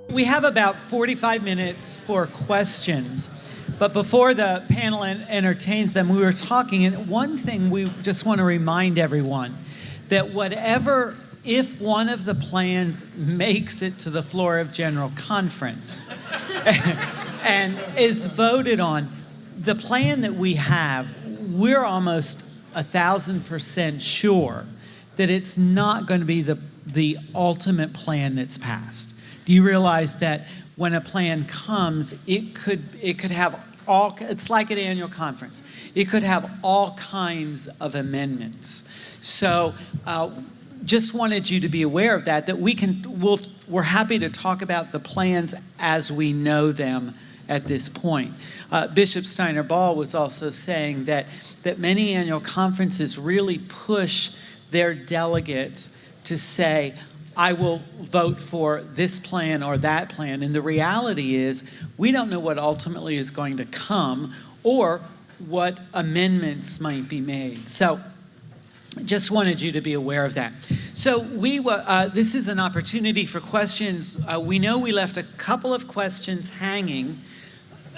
We have about 45 minutes for questions. But before the panel entertains them, we were talking, and one thing we just want to remind everyone, that whatever, if one of the plans makes it to the floor of General Conference and is voted on, the plan that we have, we're almost 1,000% sure that it's not going to be the ultimate plan that's passed. Do you realize that when a plan comes, it could have all, it's like an annual conference. It could have all kinds of amendments. So just wanted you to be aware of that we're happy to talk about the plans as we know them at this point. Bishop Steiner Ball was also saying that many annual conferences really push their delegates to say, I will vote for this plan or that plan. And the reality is, we don't know what ultimately is going to come or what amendments might be made. So just wanted you to be aware of that. So this is an opportunity for questions. We know we left a couple of questions hanging.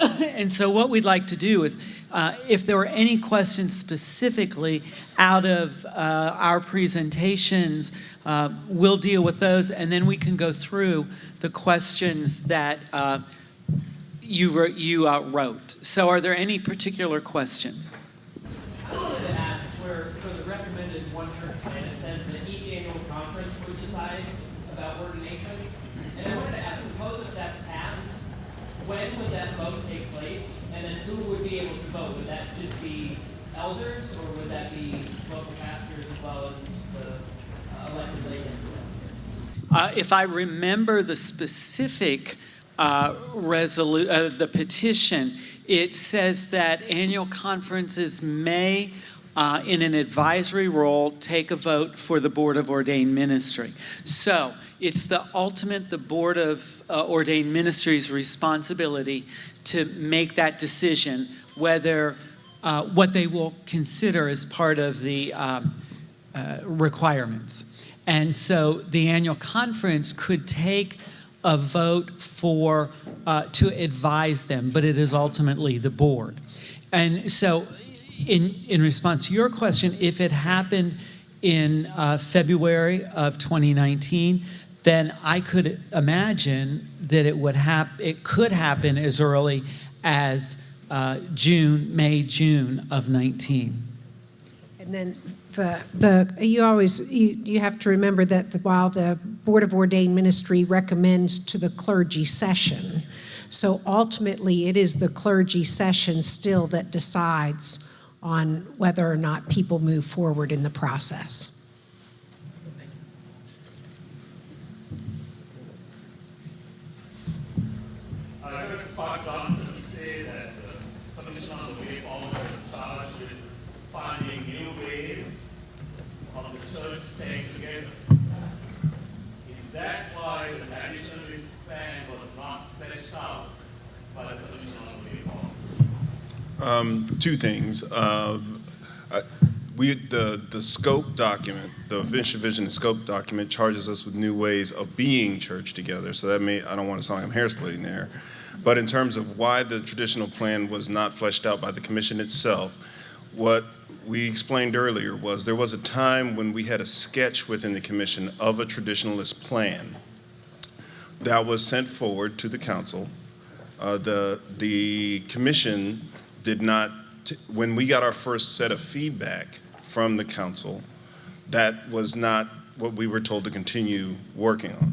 And so what we'd like to do is, if there were any questions specifically out of our presentations, we'll deal with those, and then we can go through the questions that you wrote. So are there any particular questions? I wanted to ask, for the recommended one church plan, it says that each annual conference would decide about ordination. And I wanted to ask, suppose if that's passed, when would that vote take place? And then who would be able to vote? Would that just be elders, or would that be local pastors as well as the elected laity? If I remember the specific the petition, it says that annual conferences may, in an advisory role, take a vote for the Board of Ordained Ministry. So it's the Board of Ordained Ministry's responsibility to make that decision whether what they will consider as part of the requirements. And so the annual conference could take a vote to advise them, but it is ultimately the board. And so in response to your question, if it happened in February of 2019, then I could imagine that it could happen as early as May, June of 19. And then you have to remember that while the Board of Ordained Ministry recommends to the clergy session, so ultimately it is the clergy session still that decides on whether or not people move forward in the process. I heard Scott Johnson say that the Commission on the Way Forward is charged with finding new ways of the church staying together. Is that why the tradition of this plan was not fleshed out by the Commission on the Way Forward? Two things. The scope document, the vision and scope document, charges us with new ways of being church together. So I don't want to sound like I'm hair splitting there. But in terms of why the traditional plan was not fleshed out by the commission itself, what we explained earlier was there was a time when we had a sketch within the commission of a traditionalist plan that was sent forward to the council. The commission did not, when we got our first set of feedback from the council, that was not what we were told to continue working on.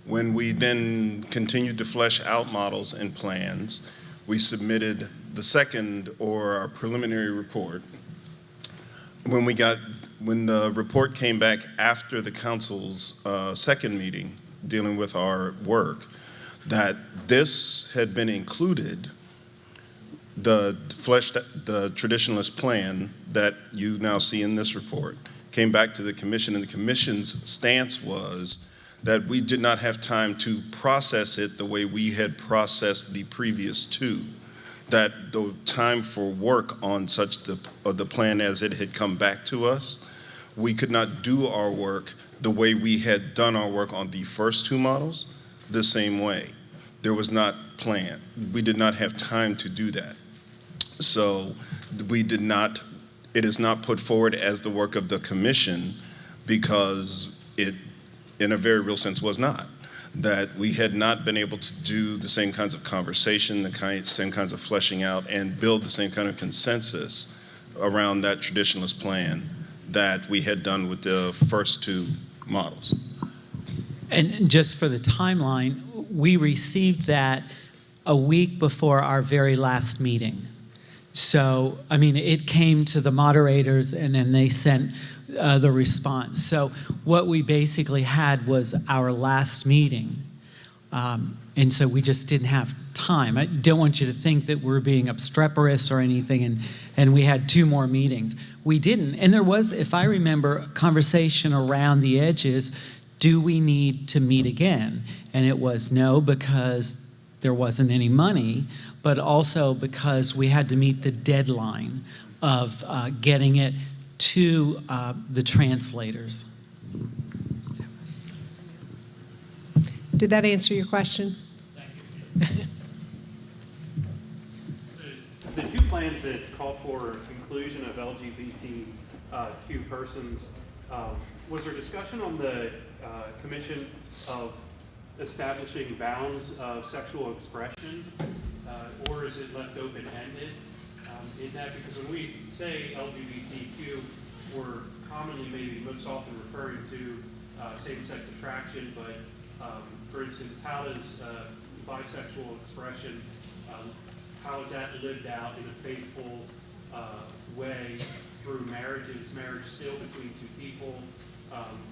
When we then continued to flesh out models and plans, we submitted the second, or our preliminary report. When the report came back after the council's second meeting dealing with our work, that this had been included, the traditionalist plan that you now see in this report came back to the commission, and the commission's stance was that we did not have time to process it the way we had processed the previous two, that the time for work on the plan as it had come back to us, we could not do our work the way we had done our work on the first two models, the same way. There was not planned. We did not have time to do that. So we did not, it is not put forward as the work of the commission because it, in a very real sense, was not. That we had not been able to do the same kinds of conversation, same kinds of fleshing out, and build the same kind of consensus around that traditionalist plan that we had done with the first two models. And just for the timeline, we received that a week before our very last meeting. So, I mean, it came to the moderators and then they sent the response. So what we basically had was our last meeting. And so we just didn't have time. I don't want you to think that we're being obstreperous or anything, and we had 2 more meetings. We didn't. And there was, if I remember, a conversation around the edges, do we need to meet again? And it was no, because there wasn't any money, but also because we had to meet the deadline of getting it to the translators. Did that answer your question? The 2 plans that call for inclusion of LGBTQ persons, was there discussion on the commission of establishing bounds of sexual expression, or is it left open-ended in that? Because when we say LGBTQ, we're commonly maybe most often referring to same-sex attraction, but for instance, how does bisexual expression, how is that lived out in a faithful way through marriages? Marriage still between 2 people.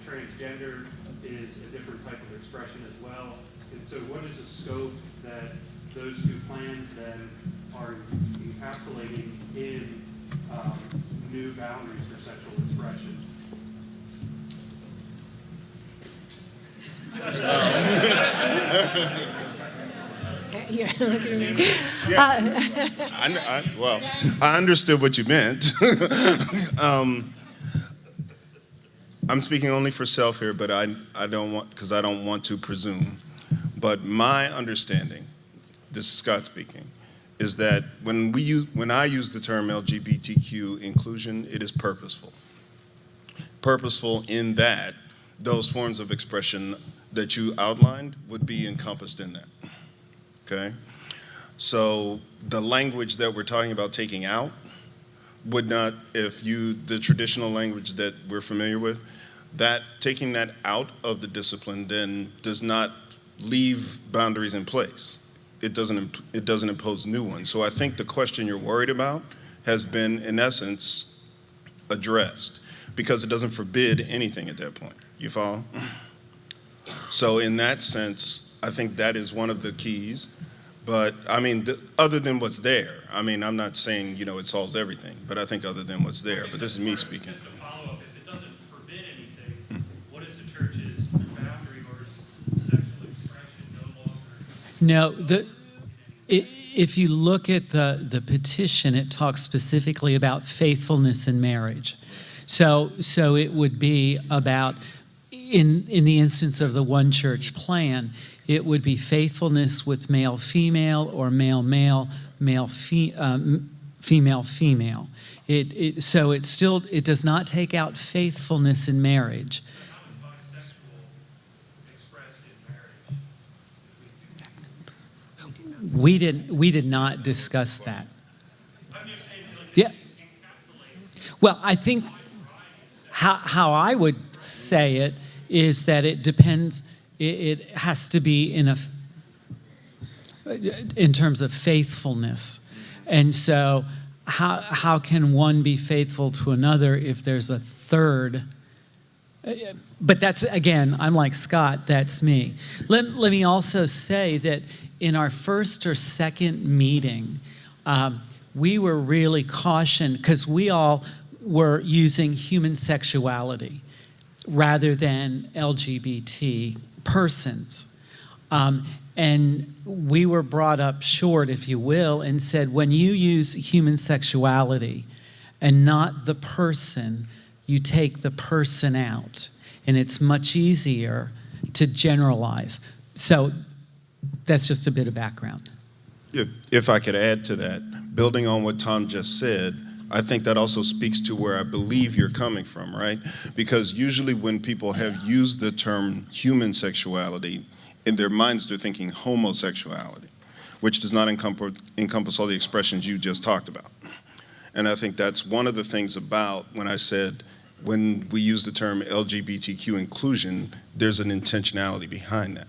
Transgender is a different type of expression as well. And so what is the scope that those 2 plans then are encapsulating in new boundaries for sexual expression? Yeah, look at me. Well, I understood what you meant. I'm speaking only for self here, but I don't want, because I don't want to presume. But my understanding, this is Scott speaking, is that when I use the term LGBTQ inclusion, it is purposeful. Purposeful in that those forms of expression that you outlined would be encompassed in that. Okay? So the language that we're talking about taking out would not, the traditional language that we're familiar with, that taking that out of the discipline then does not leave boundaries in place. It doesn't impose new ones. So I think the question you're worried about has been, in essence, addressed, because it doesn't forbid anything at that point. You follow? So in that sense, I think that is one of the keys. But I mean, other than what's there, I mean, I'm not saying, it solves everything, but I think other than what's there, but this is me speaking. Just to follow up, if it doesn't forbid anything, what is the church's boundary, or is sexual expression no longer? No, if you look at the petition, it talks specifically about faithfulness in marriage. So it would be about, in the instance of the one church plan, it would be faithfulness with male-female or male-male, female-female. So it does not take out faithfulness in marriage. How is bisexual expressed in marriage? We did not discuss that. I'm just saying, Yeah. it encapsulates. Well, I think how I would say it is that it depends. It has to be in terms of faithfulness, and so how can one be faithful to another if there's a third? But that's, again, I'm like Scott. That's me. Let me also say that in our first or second meeting, we were really cautioned because we all were using human sexuality rather than LGBT persons. And we were brought up short, if you will, and said, when you use human sexuality and not the person, you take the person out. And it's much easier to generalize. So that's just a bit of background. If I could add to that, building on what Tom just said, I think that also speaks to where I believe you're coming from, right? Because usually when people have used the term human sexuality, in their minds they're thinking homosexuality, which does not encompass all the expressions you just talked about. And I think that's one of the things about when I said, when we use the term LGBTQ inclusion, there's an intentionality behind that.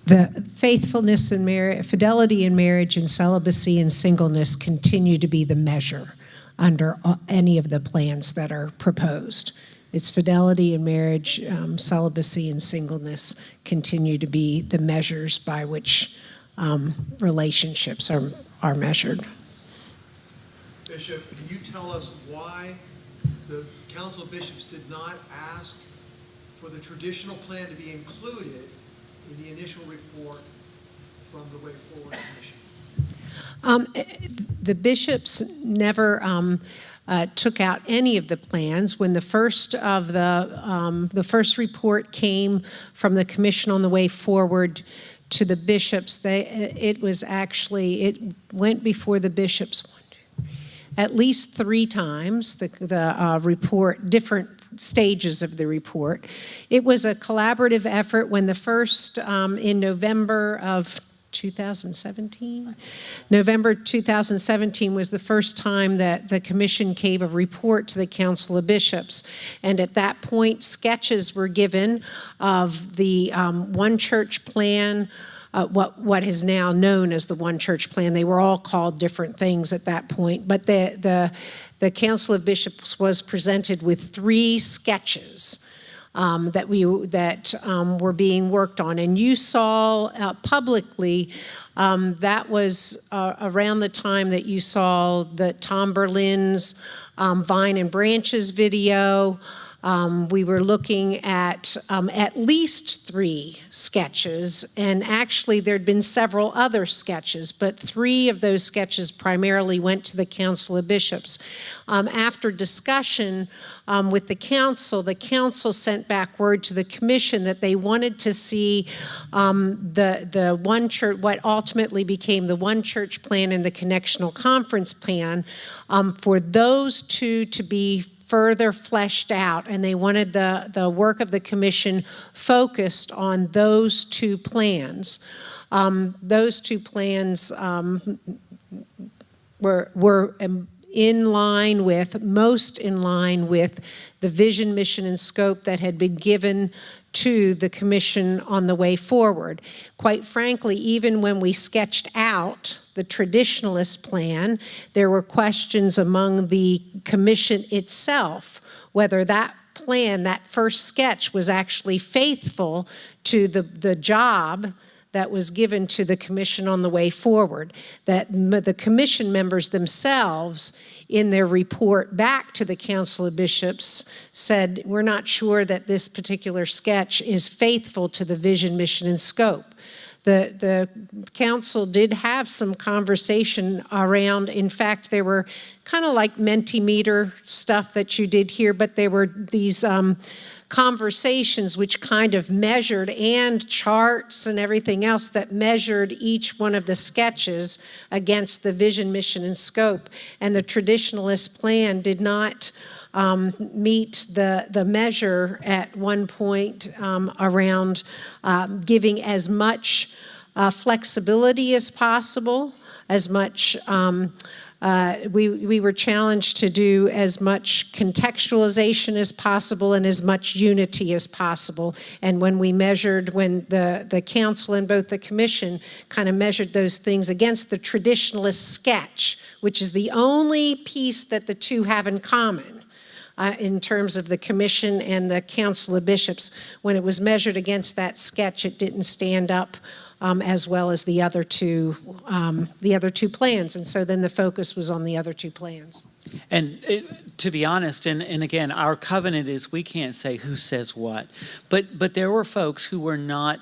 The faithfulness in marriage, fidelity in marriage, and celibacy and singleness continue to be the measure under any of the plans that are proposed. It's fidelity in marriage, celibacy and singleness continue to be the measures by which relationships are measured. Bishop, can you tell us why the Council of Bishops did not ask for the traditional plan to be included in the initial report from the Way Forward Commission? The bishops never took out any of the plans. When the first report came from the Commission on the Way Forward to the bishops, it went before the bishops at least 3 times, the report, different stages of the report. It was a collaborative effort when the first, in November of 2017? November 2017 was the first time that the Commission gave a report to the Council of Bishops. And at that point, sketches were given of the One Church plan, what is now known as the One Church plan. They were all called different things at that point. But the Council of Bishops was presented with 3 sketches that were being worked on. And you saw publicly, that was around the time that you saw the Tom Berlin's Vine and Branches video. We were looking at least 3 sketches, and actually there'd been several other sketches, but 3 of those sketches primarily went to the Council of Bishops. After discussion with the council sent back word to the Commission that they wanted to see the One Church, what ultimately became the One Church plan and the Connectional Conference plan, for those 2 to be further fleshed out, and they wanted the work of the Commission focused on those 2 plans. Those 2 plans were most in line with the vision, mission, and scope that had been given to the Commission on the Way Forward. Quite frankly, even when we sketched out the traditionalist plan, there were questions among the Commission itself whether that plan, that first sketch, was actually faithful to the job that was given to the Commission on the Way Forward. That the Commission members themselves, in their report back to the Council of Bishops, said, we're not sure that this particular sketch is faithful to the vision, mission, and scope. The council did have some conversation around, in fact, there were kind of like Mentimeter stuff that you did here, but there were these conversations which kind of measured, and charts and everything else that measured each one of the sketches against the vision, mission, and scope. And the traditionalist plan did not meet the measure at one point around giving as much flexibility as possible, as much we were challenged to do as much contextualization as possible and as much unity as possible. And when we measured, when the council and both the Commission kind of measured those things against the traditionalist sketch, which is the only piece that the 2 have in common, in terms of the Commission and the Council of Bishops, when it was measured against that sketch, it didn't stand up as well as the other two plans. And so then the focus was on the other 2 plans. And to be honest, and again, our covenant is we can't say who says what, but there were folks who were not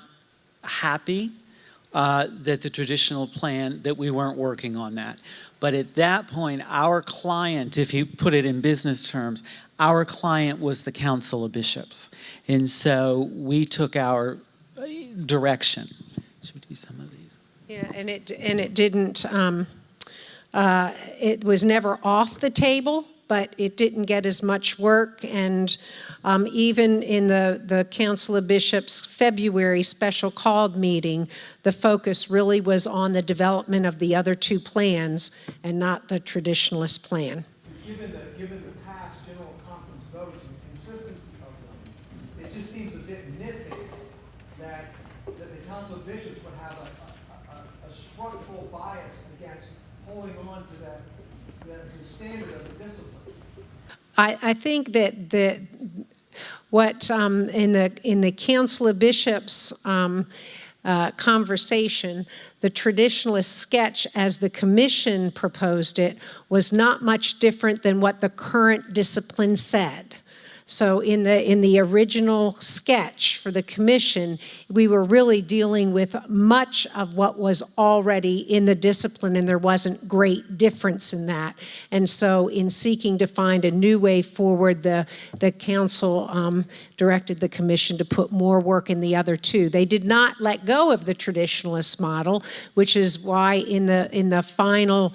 happy that the traditional plan, that we weren't working on that. But at that point, our client, if you put it in business terms, our client was the Council of Bishops. And so we took our direction. Should we do some of these? Yeah, and it didn't, it was never off the table, but it didn't get as much work. And even in the Council of Bishops' February special called meeting, the focus really was on the development of the other two plans and not the traditionalist plan. Given the past general conference votes and consistency of them, it just seems a bit nitpicky that the Council of Bishops would have a structural bias against holding on to the standard of the discipline. I think that what in the Council of Bishops conversation, the traditionalist sketch as the commission proposed it was not much different than what the current discipline said. So in the original sketch for the commission, we were really dealing with much of what was already in the discipline, and there wasn't great difference in that. And so in seeking to find a new way forward, the council directed the commission to put more work in the other two. They did not let go of the traditionalist model, which is why in the final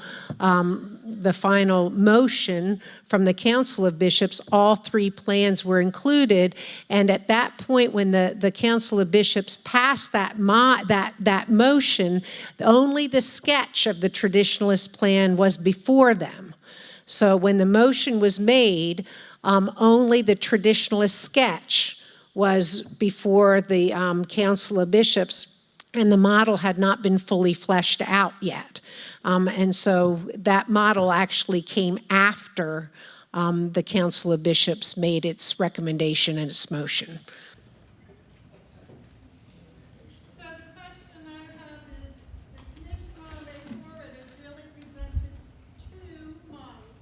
motion from the Council of Bishops, all three plans were included. And at that point, when the Council of Bishops passed that motion, only the sketch of the traditionalist plan was before them. So when the motion was made, only the traditionalist sketch was before the Council of Bishops, and the model had not been fully fleshed out yet. And so that model actually came after the Council of Bishops made its recommendation and its motion. So the question I have is, the conditional way forward is really presented two models.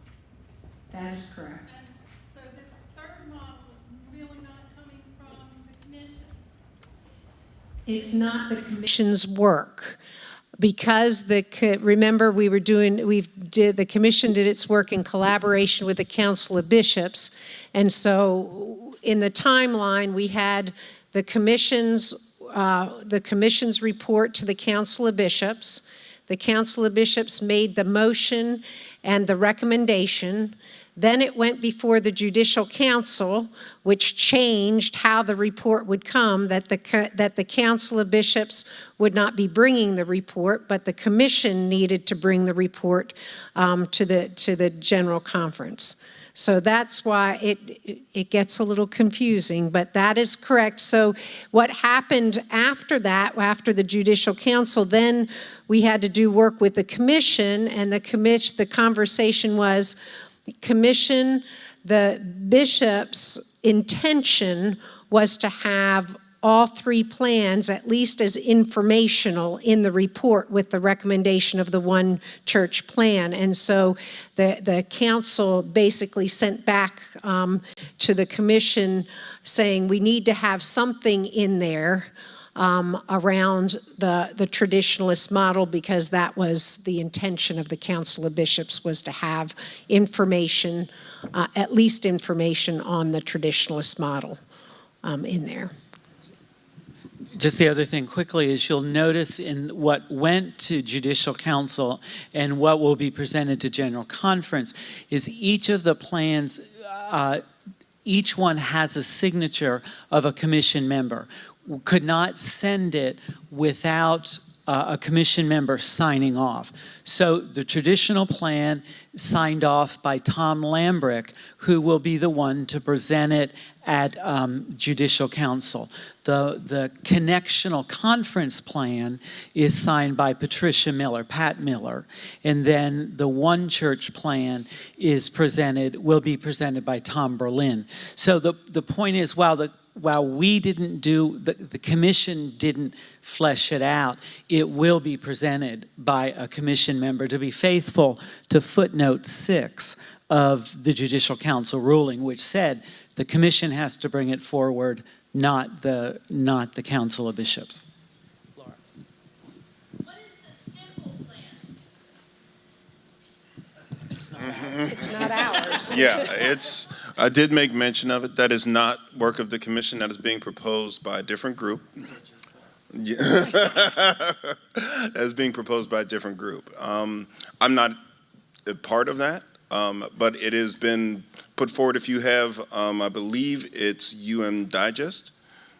That is correct. And so this third model is really not coming from the commission. It's not the commission's work. Because remember the commission did its work in collaboration with the Council of Bishops, and so in the timeline we had the commission's report to the Council of Bishops. The Council of Bishops made the motion and the recommendation. Then it went before the Judicial Council, which changed how the report would come, that the Council of Bishops would not be bringing the report, but the commission needed to bring the report to the General Conference. So that's why it gets a little confusing, but that is correct. So what happened after that, after the Judicial Council, then we had to do work with the commission, and the conversation was, commission, the bishop's intention was to have all three plans at least as informational in the report with the recommendation of the one church plan. And so the council basically sent back to the commission saying we need to have something in there around the traditionalist model, because that was the intention of the Council of Bishops, was to have information, at least information on the traditionalist model in there. Just the other thing quickly is you'll notice in what went to Judicial Council and what will be presented to General Conference is each of the plans, each one has a signature of a commission member. Could not send it without a commission member signing off. So the traditional plan signed off by Tom Lambrick, who will be the one to present it at Judicial Council. The connectional conference plan is signed by Patricia Miller, Pat Miller, and then the one church plan will be presented by Tom Berlin. So the point is, while we didn't do, the commission didn't flesh it out, it will be presented by a commission member to be faithful to footnote 6 of the Judicial Council ruling, which said the commission has to bring it forward, not the Council of Bishops. What is the simple plan? It's not ours. Yeah, I did make mention of it. That is not work of the commission. That is being proposed by a different group. As being proposed by a different group. I'm not a part of that, but it has been put forward. If you have, I believe it's UM Digest.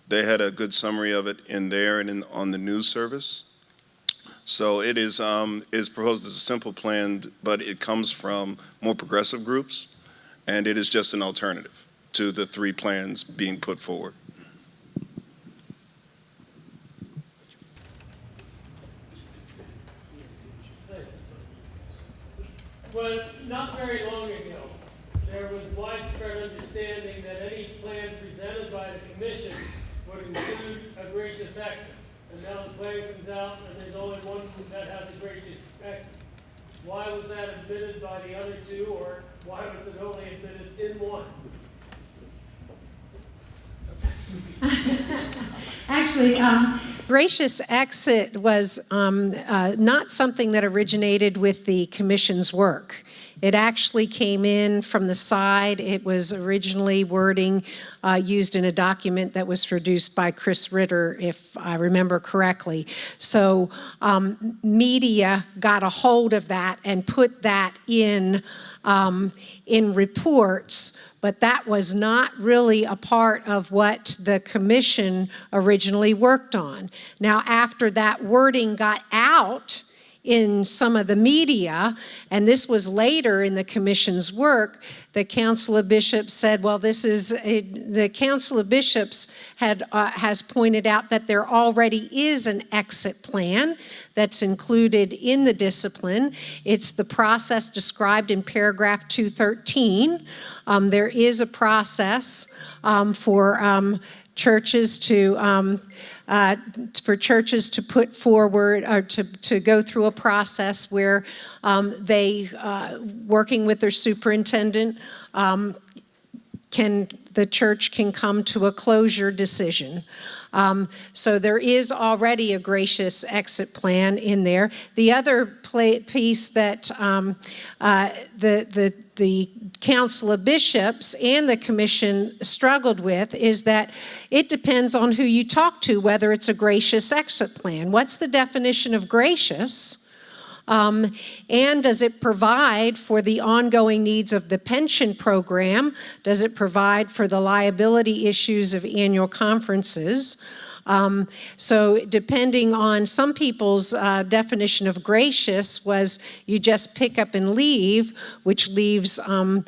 They had a good summary of it in there and on the news service. So it is proposed as a simple plan, but it comes from more progressive groups, and it is just an alternative to the 3 plans being put forward. Well, not very long ago, there was widespread understanding that any plan presented by the commission would include a gracious exit. And now the plan comes out and there's only one that has a gracious exit. Why was that admitted by the other 2, or why was it only admitted in one? Actually, gracious exit was not something that originated with the commission's work. It actually came in from the side. It was originally wording used in a document that was produced by Chris Ritter, if I remember correctly. So media got a hold of that and put that in reports, but that was not really a part of what the commission originally worked on. Now, after that wording got out in some of the media, and this was later in the commission's work, the Council of Bishops said, well, the Council of Bishops has pointed out that there already is an exit plan that's included in the discipline. It's the process described in paragraph 213. There is a process for churches to put forward or to go through a process where they, working with their superintendent, the church can come to a closure decision. So there is already a gracious exit plan in there. The other piece that the Council of Bishops and the Commission struggled with is that it depends on who you talk to, whether it's a gracious exit plan. What's the definition of gracious? And does it provide for the ongoing needs of the pension program? Does it provide for the liability issues of annual conferences? So depending on some people's definition of gracious was you just pick up and leave, which leaves a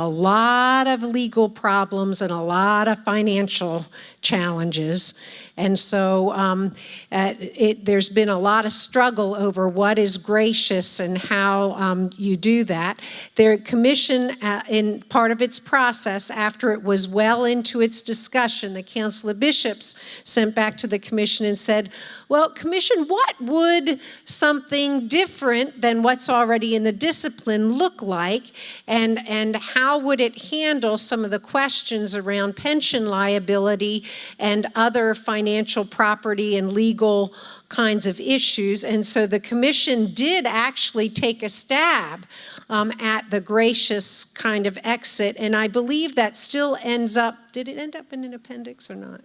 lot of legal problems and a lot of financial challenges. And so there's been a lot of struggle over what is gracious and how you do that. The commission, in part of its process, after it was well into its discussion, the Council of Bishops sent back to the commission and said, well, commission, what would something different than what's already in the discipline look like? And how would it handle some of the questions around pension liability and other financial property and legal kinds of issues? And so the commission did actually take a stab at the gracious kind of exit. And I believe that still ends up, did it end up in an appendix or not?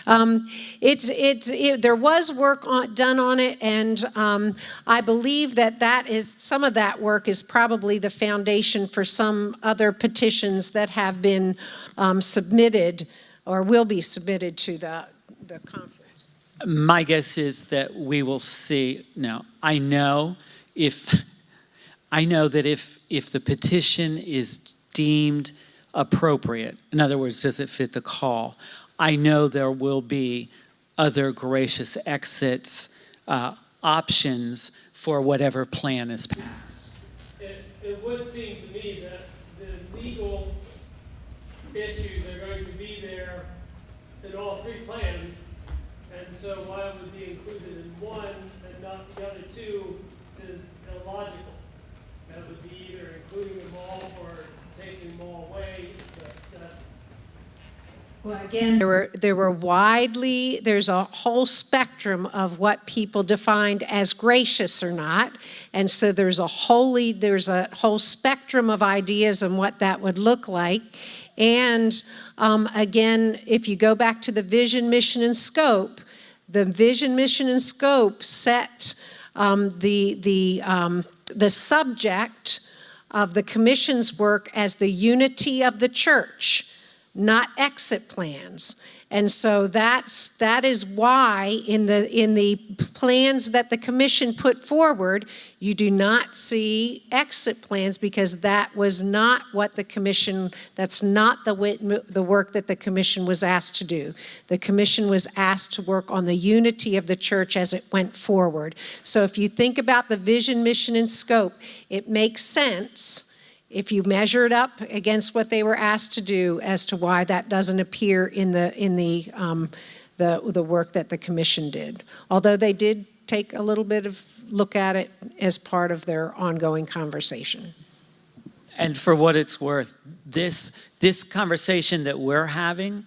There was work done on it, and I believe that some of that work is probably the foundation for some other petitions that have been submitted or will be submitted to the conference. My guess is that we will see. Now, I know that if the petition is deemed appropriate, in other words, does it fit the call? I know there will be other gracious exits options for whatever plan is passed. It would seem to me that the legal issues are going to be there in all 3 plans, and so why it would be included in one and not the other 2 is illogical. That would be either including them all or taking them all away. Well, again, there's a whole spectrum of what people defined as gracious or not. And so there's a whole spectrum of ideas on what that would look like. And again, if you go back to the vision, mission, and scope, the vision, mission, and scope set the subject of the commission's work as the unity of the church, not exit plans. And so that is why in the plans that the commission put forward, you do not see exit plans, because that was not what the commission, that's not the work that the commission was asked to do. The commission was asked to work on the unity of the church as it went forward. So if you think about the vision, mission, and scope, it makes sense if you measure it up against what they were asked to do as to why that doesn't appear in the work that the commission did. Although they did take a little bit of look at it as part of their ongoing conversation. And for what it's worth, this conversation that we're having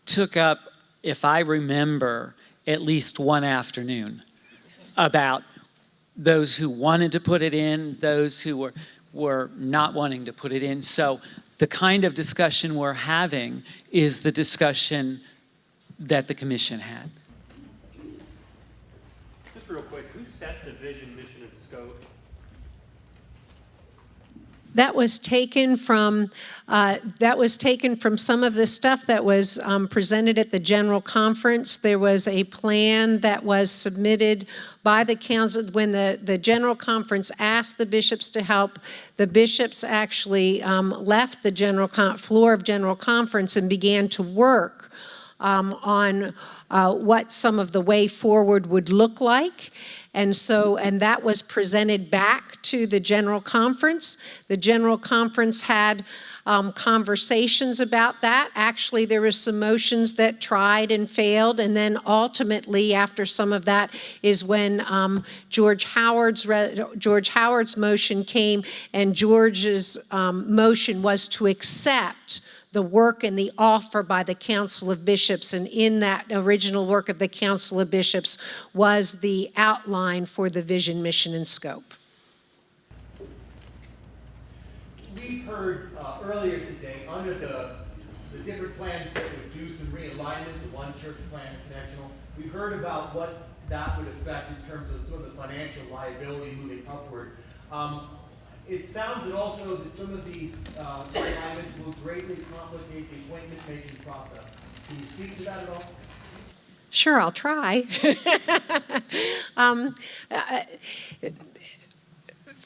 took up, if I remember, at least one afternoon about those who wanted to put it in, those who were not wanting to put it in. So the kind of discussion we're having is the discussion that the commission had. Just real quick, who set the vision, mission, and scope? That was taken from some of the stuff that was presented at the general conference. There was a plan that was submitted by the council when the general conference asked the bishops to help. The bishops actually left the floor of general conference and began to work on what some of the way forward would look like. And that was presented back to the general conference. The general conference had conversations about that. Actually, there were some motions that tried and failed, and then ultimately, after some of that, is when George Howard's motion came, and George's motion was to accept the work and the offer by the Council of Bishops, and in that original work of the Council of Bishops was the outline for the vision, mission, and scope. We heard earlier today, under the different plans that would do some realignment, the one church plan and connectional, we heard about what that would affect in terms of sort of the financial liability moving upward. It sounds also that some of these realignments will greatly complicate the appointment-making process. Can you speak to that at all? Sure, I'll try.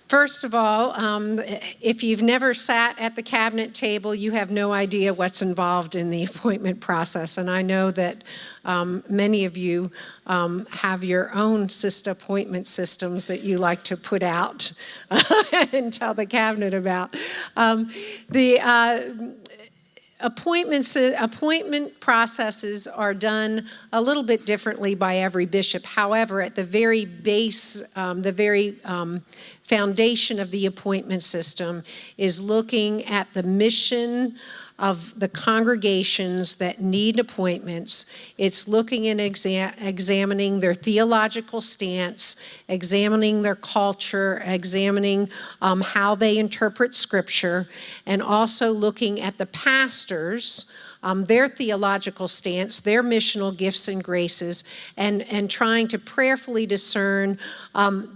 First of all, if you've never sat at the cabinet table, you have no idea what's involved in the appointment process. And I know that many of you have your own appointment systems that you like to put out and tell the cabinet about. Appointment processes are done a little bit differently by every bishop. However, at the very base, foundation of the appointment system is looking at the mission of the congregations that need appointments. It's looking and examining their theological stance, examining their culture, examining how they interpret Scripture, and also looking at the pastors, their theological stance, their missional gifts and graces, and trying to prayerfully discern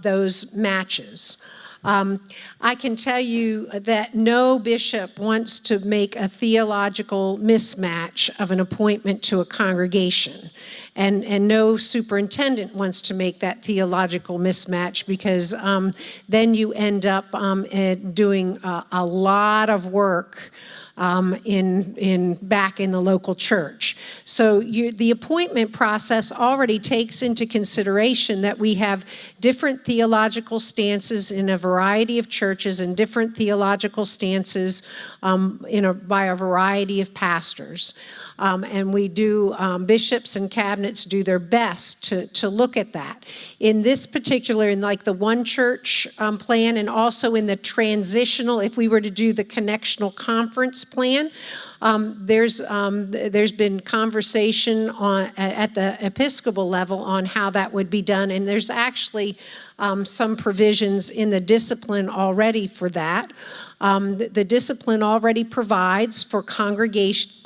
those matches. I can tell you that no bishop wants to make a theological mismatch of an appointment to a congregation. And no superintendent wants to make that theological mismatch, because then you end up doing a lot of work back in the local church. So the appointment process already takes into consideration that we have different theological stances in a variety of churches and different theological stances by a variety of pastors. And we do, bishops and cabinets do their best to look at that. In this particular, in like the one church plan, and also in the transitional, if we were to do the connectional conference plan, there's been conversation at the Episcopal level on how that would be done, and there's actually some provisions in the discipline already for that. The discipline already provides congregations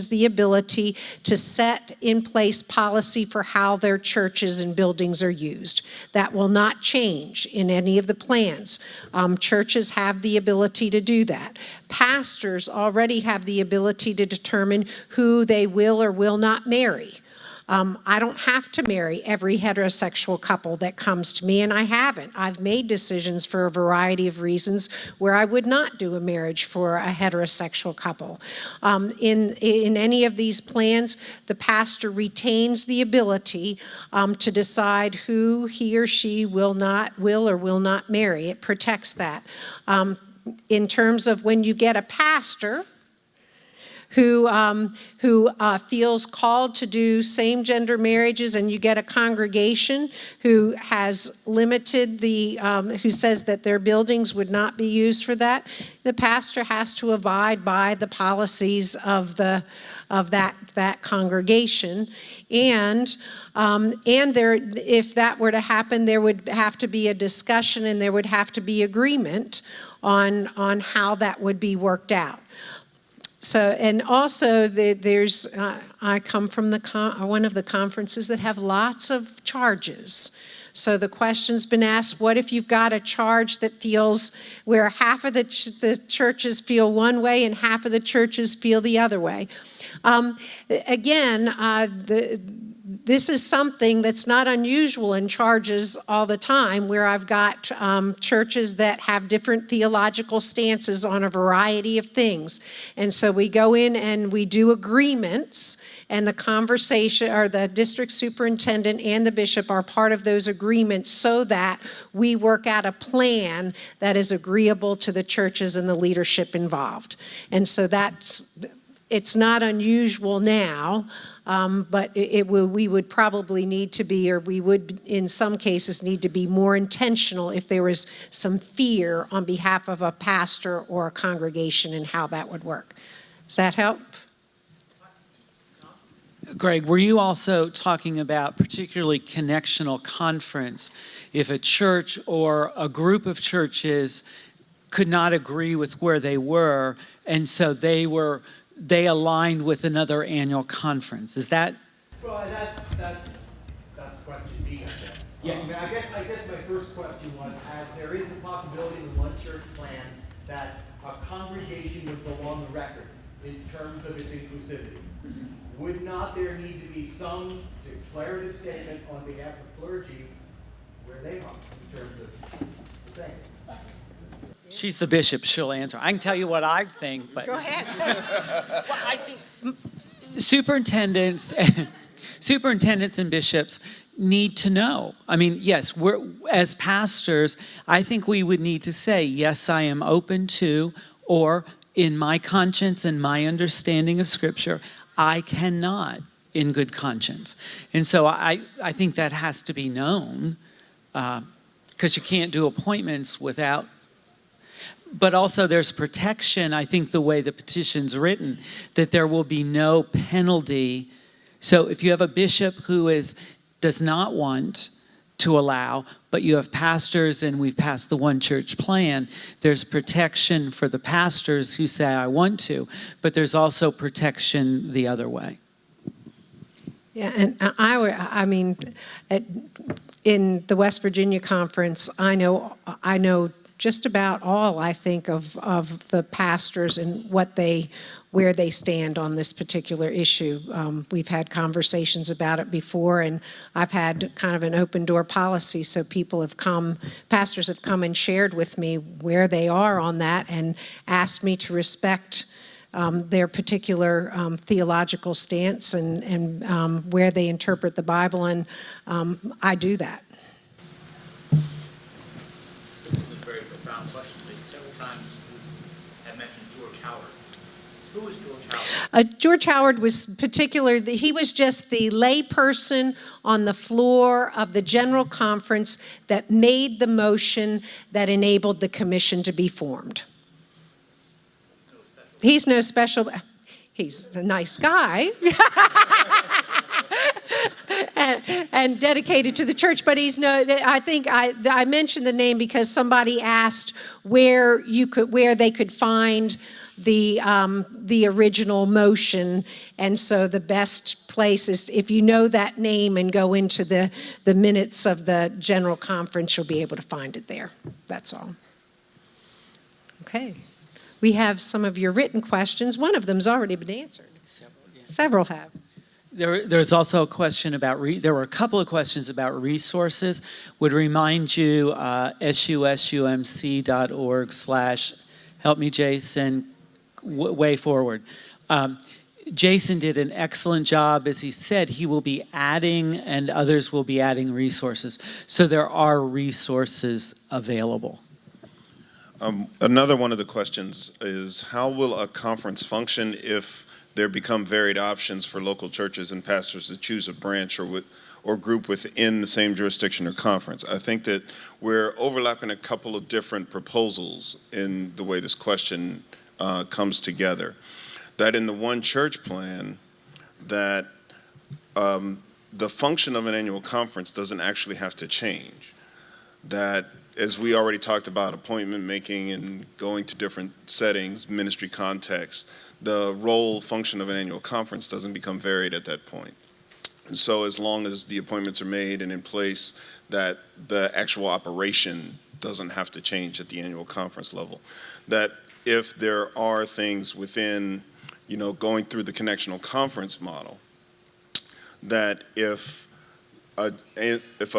the ability to set in place policy for how their churches and buildings are used. That will not change in any of the plans. Churches have the ability to do that. Pastors already have the ability to determine who they will or will not marry. I don't have to marry every heterosexual couple that comes to me, and I haven't. I've made decisions for a variety of reasons where I would not do a marriage for a heterosexual couple. In any of these plans, the pastor retains the ability to decide who he or she will or will not marry. It protects that. In terms of when you get a pastor who feels called to do same-gender marriages, and you get a congregation who has limited who says that their buildings would not be used for that, the pastor has to abide by the policies of that congregation. And if that were to happen, there would have to be a discussion, and there would have to be agreement on how that would be worked out. So, and also there's, I come from one of the conferences that have lots of charges. So the question's been asked, what if you've got a charge that feels where half of the churches feel one way and half of the churches feel the other way? This is something that's not unusual in charges all the time, where I've got churches that have different theological stances on a variety of things. And so we go in and we do agreements, and the conversation, or the district superintendent and the bishop are part of those agreements, so that we work out a plan that is agreeable to the churches and the leadership involved. And so it's not unusual now, but we would probably need to be, or we would in some cases need to be more intentional if there was some fear on behalf of a pastor or a congregation in how that would work. Does that help? Greg, were you also talking about particularly connectional conference? If a church or a group of churches could not agree with where they were, and so they aligned with another annual conference. Is that? Well, that's question B, I guess. Yeah. I guess my first question was, as there is a possibility in the one church plan that a congregation would go on the record in terms of its inclusivity, would not there need to be some declarative statement on behalf of clergy where they are in terms of the same? She's the bishop, she'll answer. I can tell you what I think, but. Go ahead. Well, I think superintendents and bishops need to know. I mean, yes, as pastors, I think we would need to say, yes, I am open to, or in my conscience and my understanding of Scripture, I cannot in good conscience. And so I think that has to be known, because you can't do appointments without. But also there's protection, I think the way the petition's written, that there will be no penalty. So if you have a bishop who does not want to allow, but you have pastors, and we've passed the one church plan, there's protection for the pastors who say, I want to, but there's also protection the other way. Yeah, and I mean, in the West Virginia conference, I know just about all, I think, of the pastors and where they stand on this particular issue. We've had conversations about it before, and I've had kind of an open door policy, so pastors have come and shared with me where they are on that and asked me to respect their particular theological stance and where they interpret the Bible, and I do that. Who was George Howard? George Howard was he was just the layperson on the floor of the General Conference that made the motion that enabled the commission to be formed. He's no special, he's a nice guy. and dedicated to the church. But I think I mentioned the name because somebody asked where they could find the original motion, and so the best place is if you know that name and go into the minutes of the general conference, you'll be able to find it there. That's all. Okay. We have some of your written questions. One of them's already been answered. Several have. There's also a question about, there were a couple of questions about resources. Would remind you, susumc.org/helpmejason, way forward. Jason did an excellent job. As he said, he will be adding and others will be adding resources. So there are resources available. Another one of the questions is, how will a conference function if there become varied options for local churches and pastors to choose a branch or group within the same jurisdiction or conference? I think that we're overlapping a couple of different proposals in the way this question comes together. That in the one church plan, that the function of an annual conference doesn't actually have to change. That, as we already talked about, appointment making and going to different settings, ministry contexts, the role function of an annual conference doesn't become varied at that point. And so as long as the appointments are made and in place, that the actual operation doesn't have to change at the annual conference level. That if there are things within, going through the connectional conference model, that if a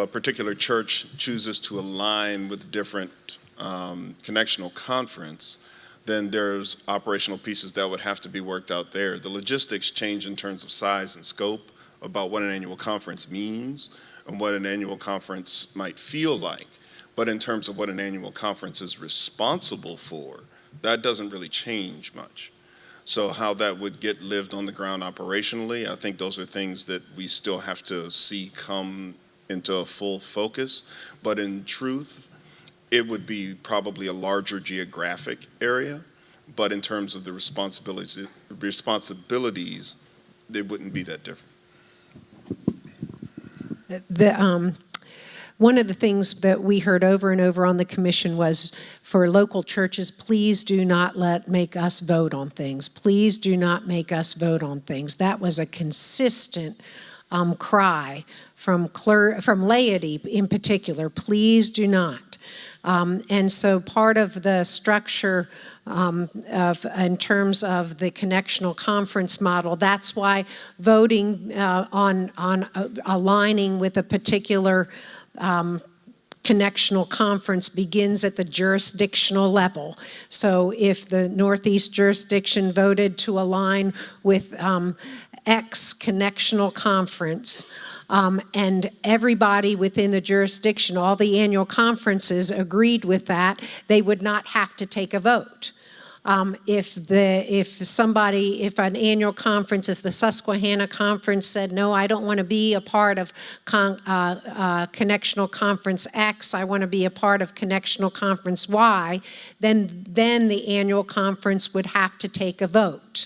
particular church chooses to align with a different connectional conference, then there's operational pieces that would have to be worked out there. The logistics change in terms of size and scope about what an annual conference means and what an annual conference might feel like. But in terms of what an annual conference is responsible for, that doesn't really change much. So how that would get lived on the ground operationally, I think those are things that we still have to see come into a full focus. But in truth, it would be probably a larger geographic area. But in terms of the responsibilities, they wouldn't be that different. One of the things that we heard over and over on the commission was, for local churches, please do not make us vote on things. Please do not make us vote on things. That was a consistent cry from laity in particular. Please do not. And so part of the structure in terms of the connectional conference model, that's why voting on aligning with a particular connectional conference begins at the jurisdictional level. So if the Northeast jurisdiction voted to align with X connectional conference, and everybody within the jurisdiction, all the annual conferences agreed with that, they would not have to take a vote. If an annual conference, if the Susquehanna Conference said, no, I don't want to be a part of Connectional Conference X, I want to be a part of Connectional Conference Y, then the annual conference would have to take a vote.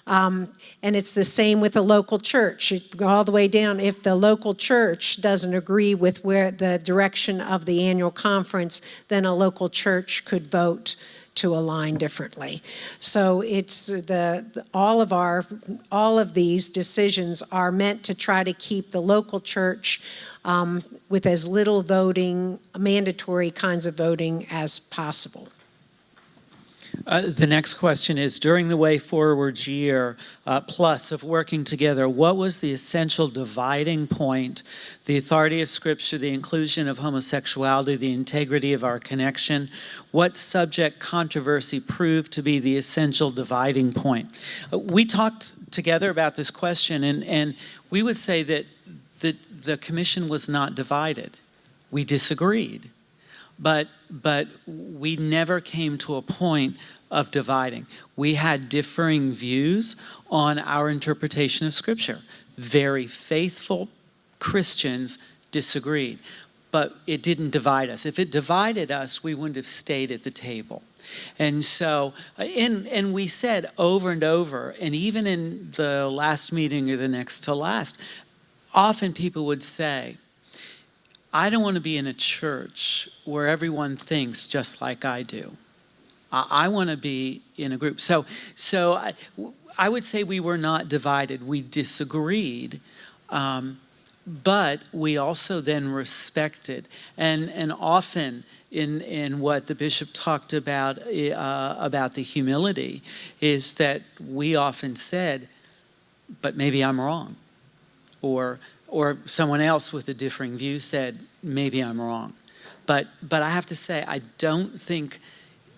And it's the same with a local church. You go all the way down. If the local church doesn't agree with where the direction of the annual conference, then a local church could vote to align differently. So it's all of these decisions are meant to try to keep the local church with as little voting, mandatory kinds of voting as possible. The next question is, during the Way Forward year plus of working together, what was the essential dividing point? The authority of Scripture, the inclusion of homosexuality, the integrity of our connection. What subject controversy proved to be the essential dividing point? We talked together about this question, and we would say that the commission was not divided. We disagreed. But we never came to a point of dividing. We had differing views on our interpretation of Scripture. Very faithful Christians disagreed, but it didn't divide us. If it divided us, we wouldn't have stayed at the table. And so, and we said over and over, and even in the last meeting or the next to last, often people would say, I don't want to be in a church where everyone thinks just like I do. I want to be in a group. So I would say we were not divided. We disagreed, but we also then respected. And often in what the bishop talked about the humility is that we often said, but maybe I'm wrong. Or someone else with a differing view said, maybe I'm wrong. But I have to say, I don't think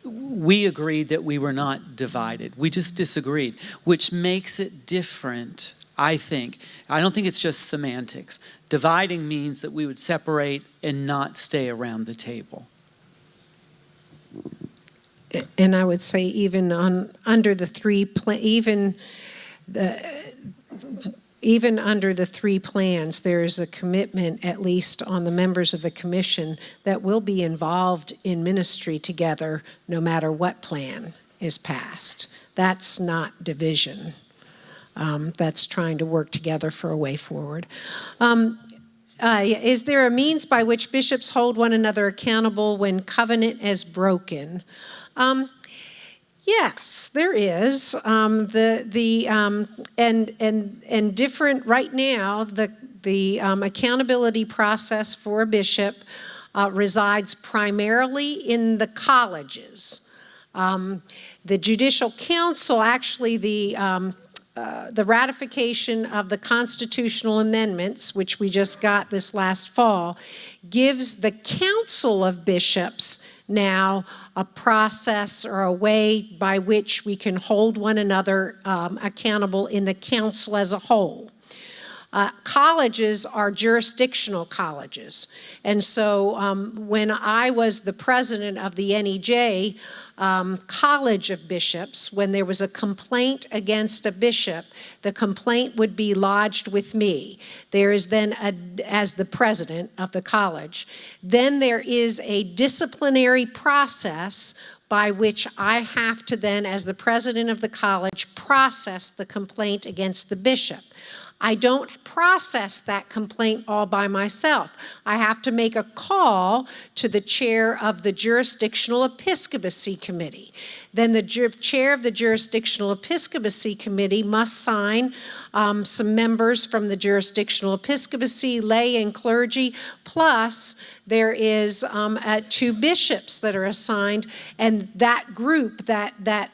we agreed that we were not divided. We just disagreed, which makes it different, I think. I don't think it's just semantics. Dividing means that we would separate and not stay around the table. And I would say even under the three plans, there is a commitment, at least on the members of the commission, that will be involved in ministry together no matter what plan is passed. That's not division. That's trying to work together for a way forward. Is there a means by which bishops hold one another accountable when covenant is broken? Yes, there is. And different right now. The accountability process for a bishop resides primarily in the colleges. The Judicial Council, actually, the ratification of the constitutional amendments, which we just got this last fall, gives the Council of Bishops now a process or a way by which we can hold one another accountable in the council as a whole. Colleges are jurisdictional colleges. And so when I was the president of the NEJ College of Bishops, when there was a complaint against a bishop, the complaint would be lodged with me. There is then, as the president of the college, then there is a disciplinary process by which I have to then, as the president of the college, process the complaint against the bishop. I don't process that complaint all by myself. I have to make a call to the chair of the Jurisdictional Episcopacy Committee. Then the chair of the Jurisdictional Episcopacy Committee must sign some members from the Jurisdictional Episcopacy, lay and clergy, plus there is 2 bishops that are assigned, and that group, that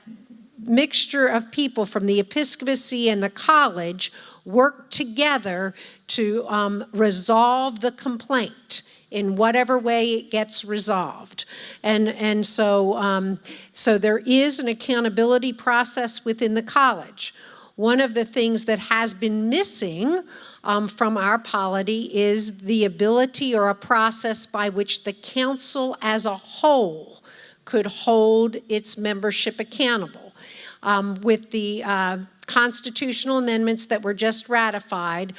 mixture of people from the episcopacy and the college work together to resolve the complaint in whatever way it gets resolved. And so there is an accountability process within the college. One of the things that has been missing from our polity is the ability or a process by which the council as a whole could hold its membership accountable. With the constitutional amendments that were just ratified,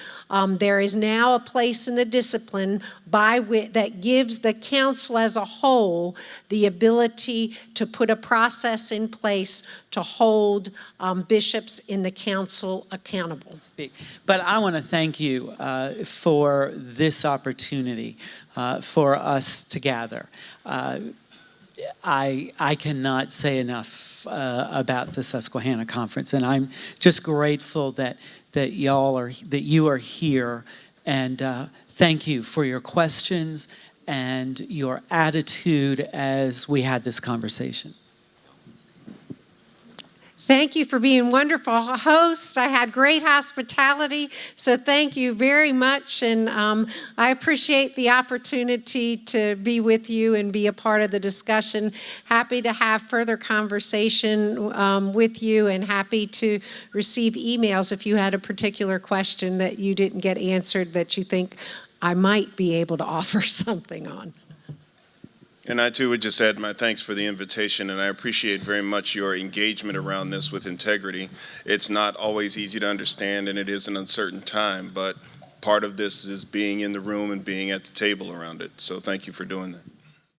there is now a place in the discipline that gives the council as a whole the ability to put a process in place to hold bishops in the council accountable. But I want to thank you for this opportunity for us to gather. I cannot say enough about the Susquehanna Conference, and I'm just grateful that you are here, and thank you for your questions and your attitude as we had this conversation. Thank you for being wonderful hosts. I had great hospitality, so thank you very much. And I appreciate the opportunity to be with you and be a part of the discussion. Happy to have further conversation with you, and happy to receive emails if you had a particular question that you didn't get answered that you think I might be able to offer something on. And I too would just add my thanks for the invitation, and I appreciate very much your engagement around this with integrity. It's not always easy to understand, and it is an uncertain time, but part of this is being in the room and being at the table around it. So thank you for doing that.